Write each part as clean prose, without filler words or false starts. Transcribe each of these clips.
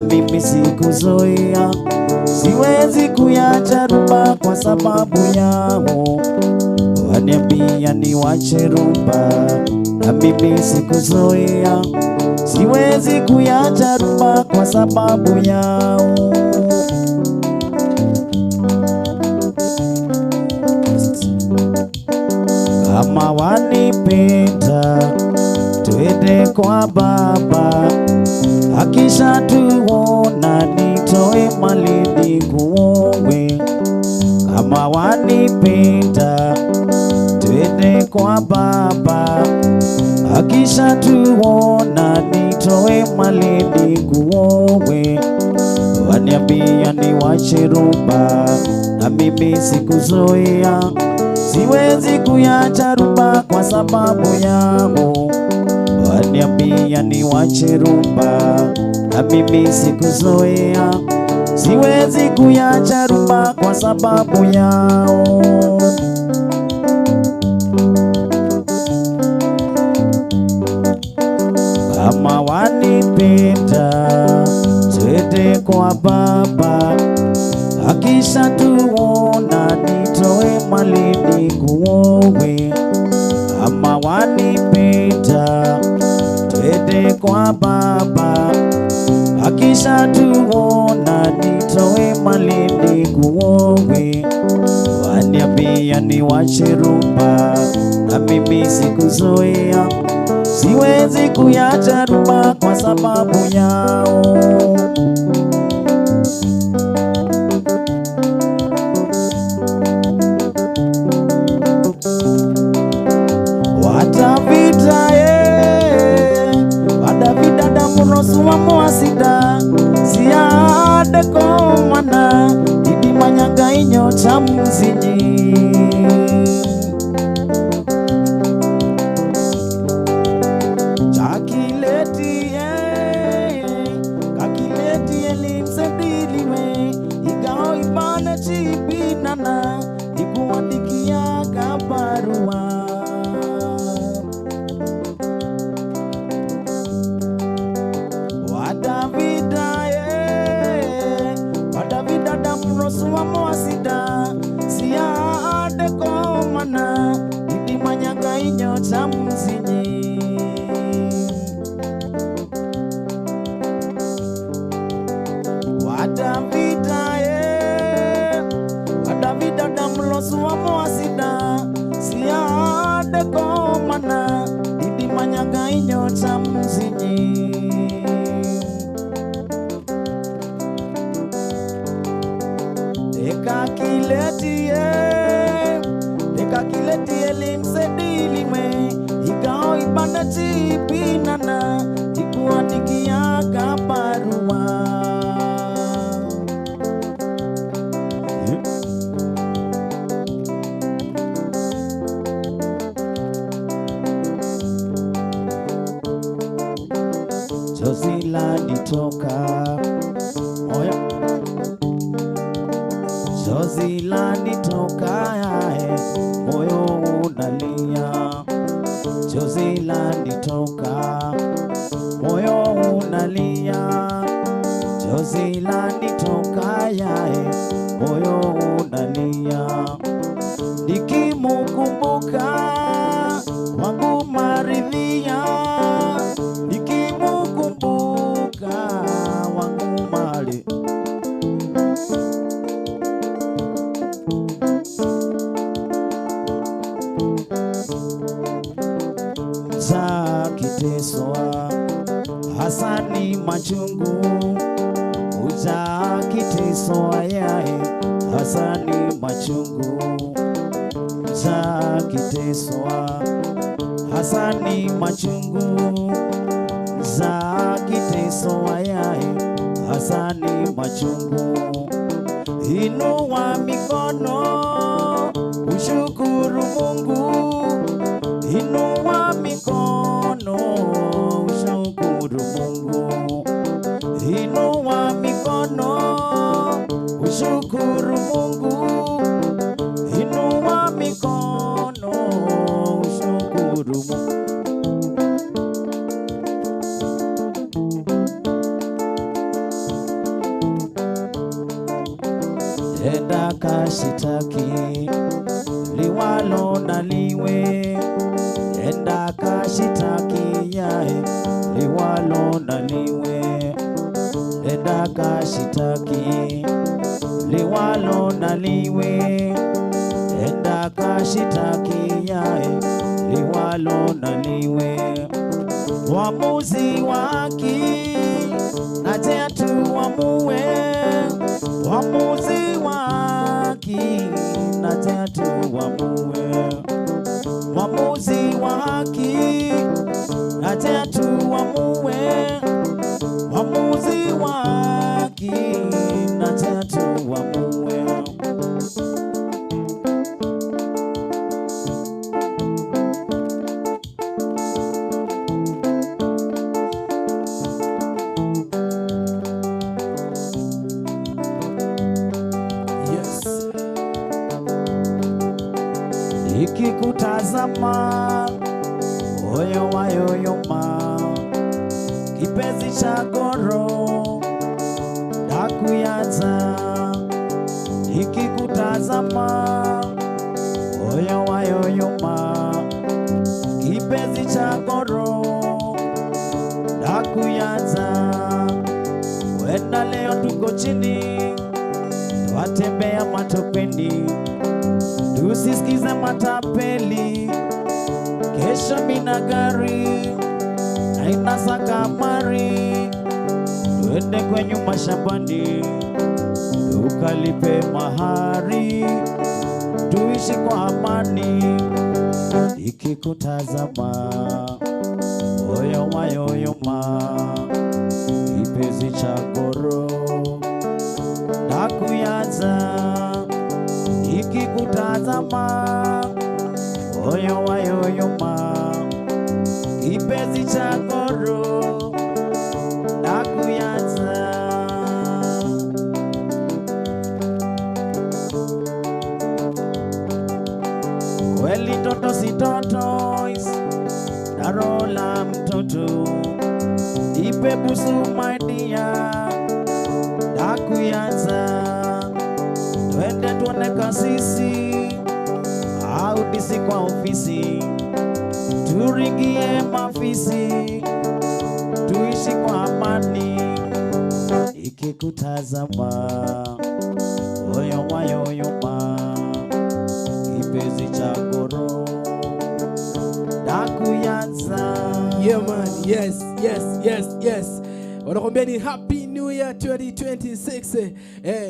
Mimi sikuzoea, siwezi kuyacha rumba kwa sababu yao. Waniambia niwache rumba, na mimi sikuzoea, siwezi kuyacha rumba kwa sababu yao. Kama wanipenda, twende kwa Baba, akisha tuona nitoe mali nikuowe. Kama wanipenda, twende kwa Baba, akisha tuona nitoe mali nikuowe. Waniambia niwache rumba, na mimi sikuzoea, siwezi kuyacha rumba kwa sababu yao. Waniambia niwache rumba, na mimi sikuzoea, siwezi kuyacha rumba kwa sababu yao. Kama wanipenda, twende kwa Baba, akisha tuona nitoe mali nikuowe. Kama wanipenda, twende kwa Baba, akisha tuona nitoe mali nikuowe. Waniambia niwache rumba, na mimi sikuzoea, siwezi kuyacha rumba kwa sababu yao. Munosua muasida siade komana didi manyanga inyo chamzini. Chakileti kakileti elimsediliwe igao ibane chibinana ikuandikia kabarua. Munosua muasida siade komana didi manyanga inyo chamzini. Wadavida damulosua muasida siade komana didi manyanga inyo chamzini. Dekakileti elimsedilime igao ibanda chipinana ikuandikia kabarua. Chozi lanitoka, chozi lanitoka, moyo unalia. Chozi lanitoka, moyo unalia. Chozi lanitoka, moyo unalia. Nikimukumbuka wangu maridhia, nikimukumbuka wangu mali. Kiteswa hasani machungu, uja kiteswa yae hasani machungu. Uja kiteswa hasani machungu, za kiteswa yae hasani machungu. Inua mikono ushukuru Mungu, inua mikono ushukuru Mungu, inua mikono ushukuru Mungu, inua mikono ushukuru Mungu. enda kashitaki liwalo na liwe, enda kashitaki yae liwalo na liwe, enda kashitaki liwalo na liwe, enda kashitaki yae liwalo na liwe. Wamuzi waki natea tu wamue, wamuzi waki natea tu wamue, wamuzi waki natea tu wamue, wamuzi waki natea tu wamue. Ikikutazama moyo wayoyoma, kipenzi cha goro nakuyaza. Ikikutazama moyo wayoyoma, kipenzi cha goro nakuyaza. Wenda leo tuko chini, twatembea matopeni, tusisikize matapeli. Kesho mina gari haina sakamari, twende kwenye mashambani tukalipe mahari, tuishi kwa amani. Ikikutazama moyo wayoyoma, kipenzi cha goro nakuyaza. Ikikutazama moyo wayoyoma, kipenzi cha goro nakuyaza. Kweli toto si tortoise, daro la mtoto, ipe busu my dear, nakuyaza. Twende tuone kasisi au disi kwa ofisi, turingie mafisi, tuishi kwa amani. Ikikutazama moyo wayoyoma, kipenzi cha goro nakuyaza. Yeah man, yes, yes, yes, yes. Wanakuambia ni Happy New Year 2026.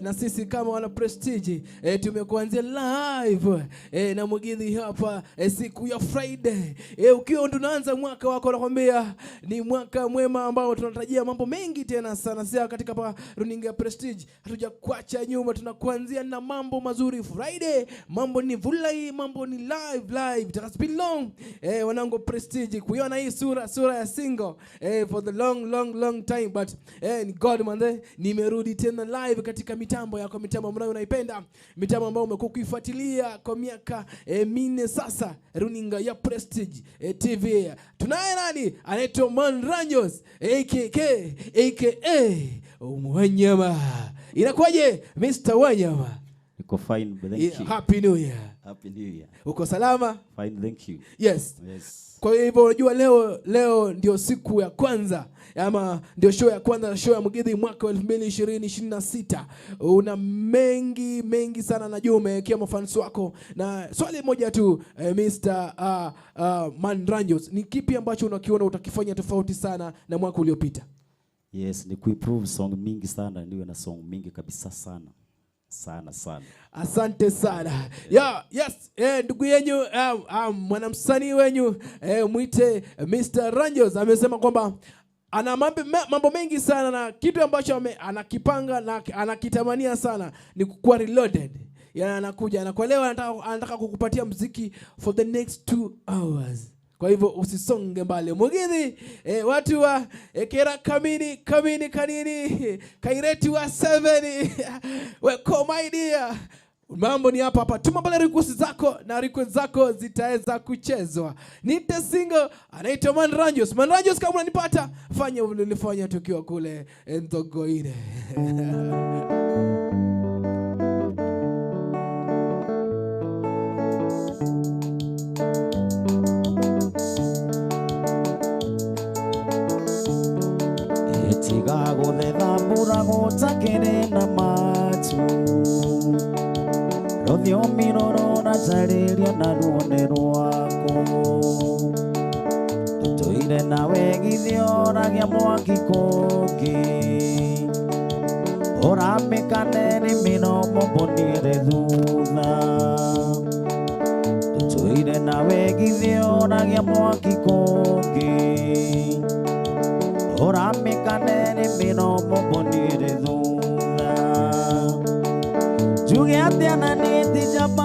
Na sisi kama wana Prestige tumekuanzia live na Mugithi hapa siku ya Friday. Ukiwa tunaanza mwaka wako, wanakuambia ni mwaka mwema ambao tunatarajia mambo mengi tena sana. Sasa katika hapa runinga ya Prestige hatujakuacha nyuma, tunakuanzia na mambo mazuri Friday. Mambo ni vulai, mambo ni live. It has been long wanangu Prestige kuiona hii sura ya single for the long time, but God man, nimerudi tena live katika mitambo yako, mitambo ambayo unaipenda, mitambo ambayo umekuwa ukifuatilia kwa miaka minne sasa, runinga ya Prestige TV. Tunaye nani? Anaitwa Manranyos aka Wanyama. Inakuwaje Mr. Wanyama? Niko fine, but thank you. Happy New Year. Happy New Year. Uko salama? Fine, thank you. Yes. Kwa hivyo unajua leo ndio siku ya kwanza ama ndio show ya kwanza, show ya Mugithi mwaka 2026. Una mengi sana najua umewekea mafans wako, na swali moja tu Mr. Manranyos, ni kipi ambacho unakiona utakifanya tofauti sana na mwaka uliopita? Yes, ni kuimprove song mingi sana, niwe na song mingi kabisa sana. Asante sana. Yes, ndugu yenu mwanamsanii wenyu mwite Mr. Ranjos amesema kwamba ana mambo mengi sana, na kitu ambacho anakipanga na anakitamania sana ni kuwa reloaded. Yana anakuja na kwa leo anataka kukupatia muziki for the next 2 hours. Kwa hivyo usisonge mbali. Mugithi watu wa kera kamini kanini kaireti wa 7 weko my dear. Mambo ni hapa. Tuma pale request zako na request zako zitaweza kuchezwa. Nite single anaitwa Manranyos. Manranyos, kama unanipata fanya ulilofanya tukiwa kule Ndogoine. tiga gũthethambũra gũtakĩrĩ na matu rũthiomi rũrũ racarĩria naruo nĩ rwaku tũtũire na wegithio ragia mwaki kũngĩ ũramĩkane nĩ mĩromo mbũnire thutha tũtũire na wegithio ragia mwaki kũngĩ ũramĩkane nĩ mĩromo mbũnire thutha njuge atĩa na nĩ ti njamba